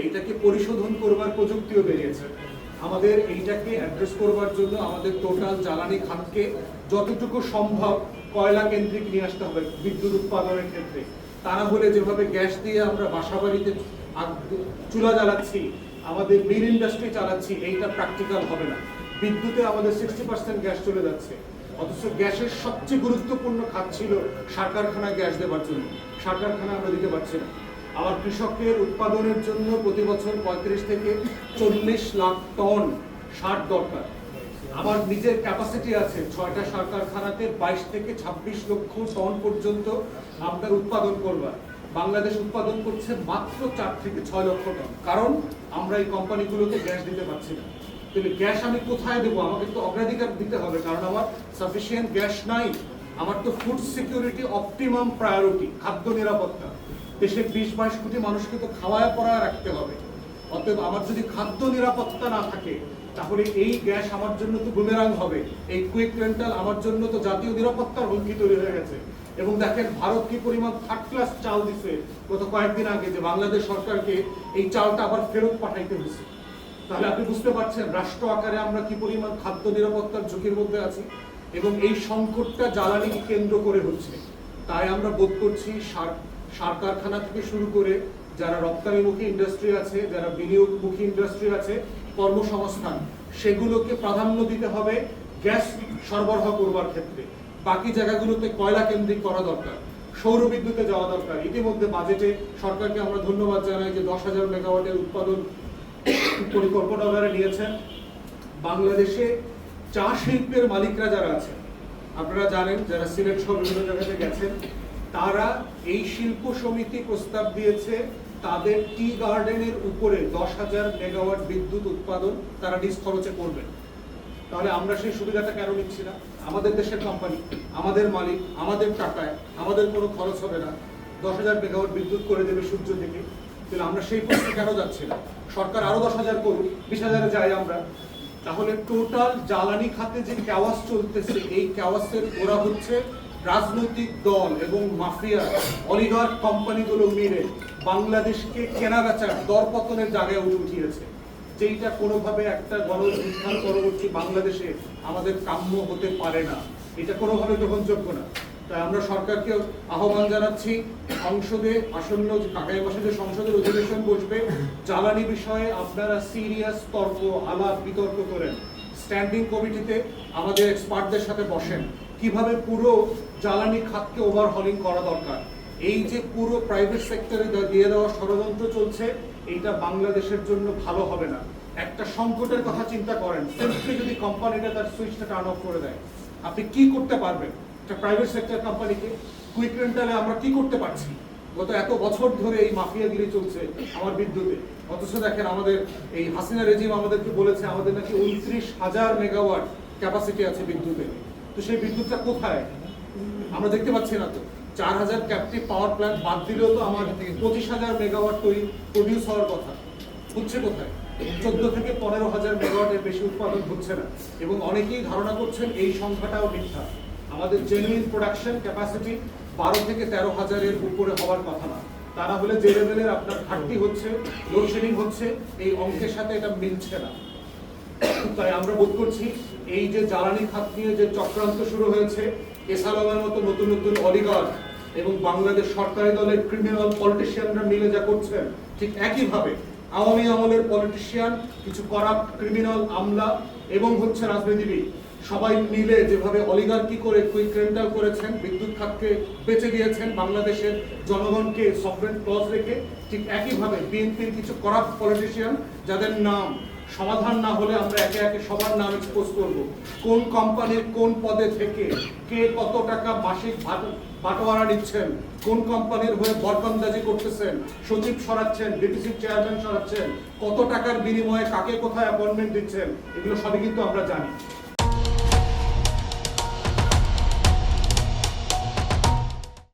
এটাকে পরিশোধন করবার প্রযুক্তিও বেরিয়েছে। আমাদের এইটাকে অ্যাড্রেস করবার জন্য আমাদের টোটাল জ্বালানি খাতকে যতটুকু সম্ভব কয়লা কেন্দ্রিক নিয়ে আসতে হবে বিদ্যুৎ উৎপাদনের ক্ষেত্রে। তা না হলে যেভাবে গ্যাস দিয়ে আমরা বাসাবাড়িতে চুলা জ্বালাচ্ছি, আমাদের মিল ইন্ডাস্ট্রি চালাচ্ছি, এইটা প্র্যাকটিক্যাল হবে না। বিদ্যুতে আমাদের 60% গ্যাস চলে যাচ্ছে, অথচ গ্যাসের সবচেয়ে গুরুত্বপূর্ণ খাত ছিল সার কারখানায় গ্যাস দেওয়ার জন্য। সার কারখানা আমরা দিতে পারছি না। আমার কৃষকের উৎপাদনের জন্য প্রতি বছর 35 থেকে 40 লাখ টন সার দরকার। আমার নিজের ক্যাপাসিটি আছে 6টা সার কারখানাতে 22 থেকে 26 লক্ষ টন পর্যন্ত আপনার উৎপাদন করবার। বাংলাদেশ উৎপাদন করছে মাত্র 4 থেকে 6 লক্ষ টন, কারণ আমরা এই কোম্পানিগুলোকে গ্যাস দিতে পারছি না। তাহলে গ্যাস আমি কোথায় দেবো? আমাকে তো অগ্রাধিকার দিতে হবে, কারণ আমার সাফিসিয়েন্ট গ্যাস নাই। আমার তো ফুড সিকিউরিটি অপটিমাম প্রায়োরিটি, খাদ্য নিরাপত্তা। দেশের 20-22 কোটি মানুষকে তো খাওয়ায় পড়ায় রাখতে হবে। অতএব আমার যদি খাদ্য নিরাপত্তা না থাকে, তাহলে এই গ্যাস আমার জন্য তো বুমেরাং হবে। এই কুইক রেন্টাল আমার জন্য তো জাতীয় নিরাপত্তার হুমকি তৈরি হয়ে গেছে। এবং দেখেন ভারত কি পরিমাণ থার্ড ক্লাস চাল দিছে গত কয়েকদিন আগে, যে বাংলাদেশ সরকারকে এই চালটা আবার ফেরত পাঠাইতে হয়েছে। তাহলে আপনি বুঝতে পারছেন রাষ্ট্র আকারে আমরা কি পরিমাণ খাদ্য নিরাপত্তার ঝুঁকির মধ্যে আছি। এবং এই সংকটটা জ্বালানিকে কেন্দ্র করে হচ্ছে। তাই আমরা বোধ করছি সার কারখানা থেকে শুরু করে যারা রপ্তানিমুখী ইন্ডাস্ট্রি আছে, যারা বিনিয়োগমুখী ইন্ডাস্ট্রি আছে, কর্মসংস্থান, সেগুলোকে প্রাধান্য দিতে হবে গ্যাস সরবরাহ করবার ক্ষেত্রে। বাকি জায়গাগুলোতে কয়লা কেন্দ্রিক করা দরকার, সৌর বিদ্যুতে যাওয়া দরকার। ইতিমধ্যে বাজেটে সরকারকে আমরা ধন্যবাদ জানাই যে 10,000 মেগাওয়াটের উৎপাদন পরিকল্পনা ওনারা নিয়েছেন। বাংলাদেশে চা শিল্পের মালিকরা যারা আছেন, আপনারা জানেন, যারা সিলেট সহ বিভিন্ন জায়গাতে গেছেন, তারা এই শিল্প সমিতি প্রস্তাব দিয়েছে তাদের টি গার্ডেনের উপরে 10,000 মেগাওয়াট বিদ্যুৎ উৎপাদন তারা নিজ খরচে করবেন। তাহলে আমরা সেই সুবিধাটা কেন নিচ্ছি না? আমাদের দেশের কোম্পানি, আমাদের মালিক, আমাদের টাকায়, আমাদের কোনো খরচ হবে না, 10,000 মেগাওয়াট বিদ্যুৎ করে দেবে সূর্য থেকে। তাহলে আমরা সেই পথে কেন যাচ্ছি না? সরকার আরো 10,000 করুক, 20,000-এ যাই আমরা। তাহলে টোটাল জ্বালানি খাতে যে ক্যাওয়াস চলতেছে, এই ক্যাওয়াসের ওরা হচ্ছে রাজনৈতিক দল এবং মাফিয়া অলিগার্ক কোম্পানিগুলো মিলে বাংলাদেশকে কেনাবেচার দরপতনের জায়গায় উঠিয়েছে, যেইটা কোনোভাবে একটা গণঅভ্যুত্থান পরবর্তী বাংলাদেশে আমাদের কাম্য হতে পারে না। এটা কোনোভাবে গ্রহণযোগ্য না। তাই আমরা সরকারকে আহ্বান জানাচ্ছি, সংসদে আসন্ন আগামী মাসে যে সংসদের অধিবেশন বসবে, জ্বালানি বিষয়ে আপনারা সিরিয়াস তর্ক আলাপ বিতর্ক করেন। স্ট্যান্ডিং কমিটিতে আমাদের এক্সপার্টদের সাথে বসেন, কিভাবে পুরো জ্বালানি খাতকে ওভারহলিং করা দরকার। এই যে পুরো প্রাইভেট সেক্টরে দিয়ে দেওয়া ষড়যন্ত্র চলছে, এইটা বাংলাদেশের জন্য ভালো হবে না। একটা সংকটের কথা চিন্তা করেন, সিম্পলি যদি কোম্পানিটা তার সুইচটা টার্ন অফ করে দেয়, আপনি কি করতে পারবেন? একটা প্রাইভেট সেক্টর কোম্পানিকে কুইক রেন্টালে আমরা কি করতে পারছি? গত এত বছর ধরে এই মাফিয়াগিরি চলছে আমার বিদ্যুতে। অথচ দেখেন আমাদের এই হাসিনা রেজিম আমাদেরকে বলেছে আমাদের নাকি 29,000 মেগাওয়াট ক্যাপাসিটি আছে বিদ্যুতে। তো সেই বিদ্যুৎটা কোথায়? আমরা দেখতে পাচ্ছি না তো। 4,000 ক্যাপটিভ পাওয়ার প্ল্যান্ট বাদ দিলেও তো আমার 25,000 মেগাওয়াট তৈরি প্রডিউস হওয়ার কথা, হচ্ছে কোথায়? 14 থেকে 15,000 মেগাওয়াটের বেশি উৎপাদন হচ্ছে না। এবং অনেকেই ধারণা করছেন এই সংখ্যাটাও মিথ্যা। আমাদের জেনুইন প্রোডাকশন ক্যাপাসিটি 12 থেকে 13,000-এর উপরে হওয়ার কথা না। তা না হলে যে লেভেলের আপনার ঘাটতি হচ্ছে, লোডশেডিং হচ্ছে, এই অঙ্কের সাথে এটা মিলছে না। তাই আমরা বোধ করছি এই যে জ্বালানি খাত নিয়ে যে চক্রান্ত শুরু হয়েছে, এসালামের মতো নতুন নতুন অলিগার্ক এবং বাংলাদেশ সরকারি দলের ক্রিমিনাল পলিটিশিয়ানরা মিলে যা করছেন, ঠিক একইভাবে আওয়ামী আমলের পলিটিশিয়ান, কিছু করাপ্ট ক্রিমিনাল আমলা এবং হচ্ছে রাজনীতিবিদ, সবাই মিলে যেভাবে অলিগার্কি করে কুইক রেন্টাল করেছেন, বিদ্যুৎ খাতকে বেঁচে দিয়েছেন, বাংলাদেশের জনগণকে সফরেন ক্লজ রেখে, ঠিক একইভাবে বিএনপির কিছু করাপ্ট পলিটিশিয়ান, যাদের নাম সমাধান না হলে আমরা একে একে সবার নাম এক্সপোজ করব। কোন কোম্পানির কোন পদে থেকে কে কত টাকা মাসিক বাটোয়ারা নিচ্ছেন, কোন কোম্পানির হয়ে বরকন্দাজি করতেছেন, সচিব সরাচ্ছেন, ডিপিসি চেয়ারম্যান সরাচ্ছেন, কত টাকার বিনিময়ে কাকে কোথায় অ্যাপয়েন্টমেন্ট দিচ্ছেন, এগুলো সবই কিন্তু আমরা জানি।